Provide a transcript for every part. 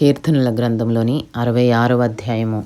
కీర్తనల గ్రంథంలోని 66వ అధ్యాయము.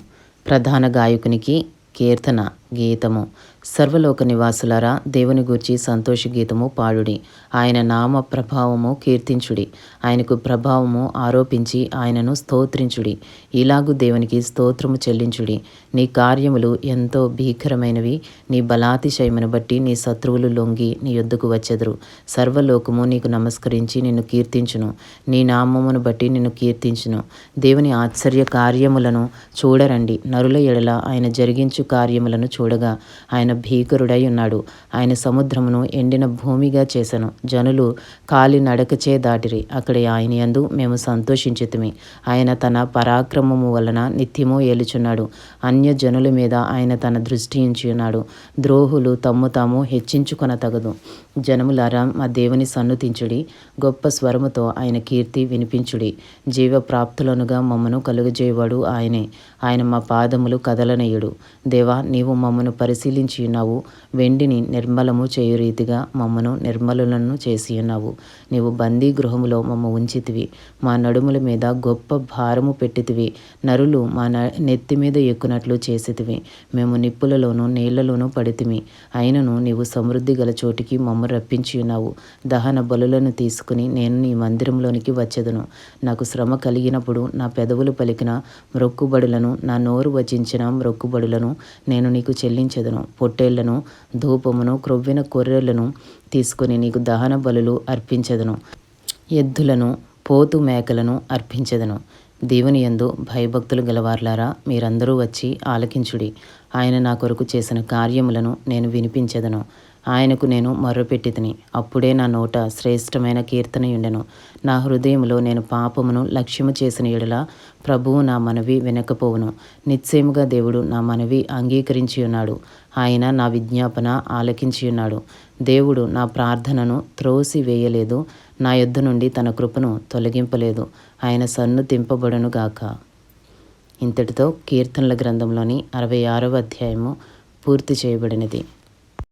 ప్రధాన గాయకునికి కీర్తన గీతము. సర్వలోక నివాసులారా, దేవుని గూర్చి సంతోష గీతము పాడుడి. ఆయన నామ ప్రభావము కీర్తించుడి. ఆయనకు ప్రభావము ఆరోపించి ఆయనను స్తోత్రించుడి. ఇలాగు దేవునికి స్తోత్రము చెల్లించుడి. నీ కార్యములు ఎంతో భీకరమైనవి. నీ బలాతిశయమును బట్టి నీ శత్రువులు లొంగి నీ యొద్దకు వచ్చెదరు. సర్వలోకము నీకు నమస్కరించి నిన్ను కీర్తించును. నీ నామమును బట్టి నిన్ను కీర్తించును. దేవుని ఆశ్చర్య కార్యములను చూడరండి. నరుల ఎడల ఆయన జరిగించు కార్యములను చూడగా ఆయన భీకరుడై ఉన్నాడు. ఆయన సముద్రమును ఎండిన భూమిగా చేసెను. జనులు కాలి నడకచే దాటిరి. అక్కడ ఆయన యందు మేము సంతోషించితిమి. ఆయన తన పరాక్రమము వలన నిత్యము ఏలుచున్నాడు. అన్య జనుల మీద ఆయన తన దృష్టి ఉంచి ఉన్నాడు. ద్రోహులు తమ్ము తాము హెచ్చించుకొనతగదు. జనములారా, మా దేవుని సన్నుతించుడి. గొప్ప స్వరముతో ఆయన కీర్తి వినిపించుడి. జీవప్రాప్తులనుగా మమ్మను కలుగజేయవాడు ఆయనే. ఆయన మా పాదములు కదలనీయుడు. దేవా, నీవు మమ్మను పరిశీలించి ఉన్నావు. వెండిని నిర్మలము చేయు రీతిగా మమ్మను నిర్మలులను చేసి ఉన్నావు. నీవు బందీ గృహములో మమ్మ ఉంచితివి. మా నడుముల మీద గొప్ప భారము పెట్టితివి. నరులు మా నెత్తి మీద ఎక్కునట్లు చేసితివి. మేము నిప్పులలోనూ నీళ్లలోనూ పడితిమి. అయినను నీవు సమృద్ధి గల చోటికి మమ్మ రప్పించి ఉన్నావు. దహన బలులను తీసుకుని నేను నీ మందిరంలోనికి వచ్చెదను. నాకు శ్రమ కలిగినప్పుడు నా పెదవులు పలికిన మ్రొక్కుబడులను, నా నోరు వచించిన మ్రొక్కుబడులను నేను నీకు చెల్లించెదను. పొట్టేళ్లను, ధూపమును, క్రొవ్విన గొర్రెలను తీసుకుని నీకు దహన బలులు అర్పించెదను. ఎద్దులను, పోతు మేకలను అర్పించెదను. దేవుని యందు భయభక్తులు గలవార్లారా, మీరందరూ వచ్చి ఆలకించుడి. ఆయన నా కొరకు చేసిన కార్యములను నేను వినిపించెదను. ఆయనకు నేను మొర్రపెట్టితిని. అప్పుడే నా నోట శ్రేష్టమైన కీర్తనయుండెను. నా హృదయంలో నేను పాపమును లక్ష్యము చేసిన ఎడల ప్రభువు నా మనవి వినకపోవును. నిశ్చయముగా దేవుడు నా మనవి అంగీకరించి ఉన్నాడు. ఆయన నా విజ్ఞాపన ఆలకించి ఉన్నాడు. దేవుడు నా ప్రార్థనను త్రోసి వేయలేదు. నా యొద్ద నుండి తన కృపను తొలగింపలేదు. ఆయన సన్నుతింపబడును గాక. ఇంతటితో కీర్తనల గ్రంథంలోని 66వ అధ్యాయము పూర్తి చేయబడినది.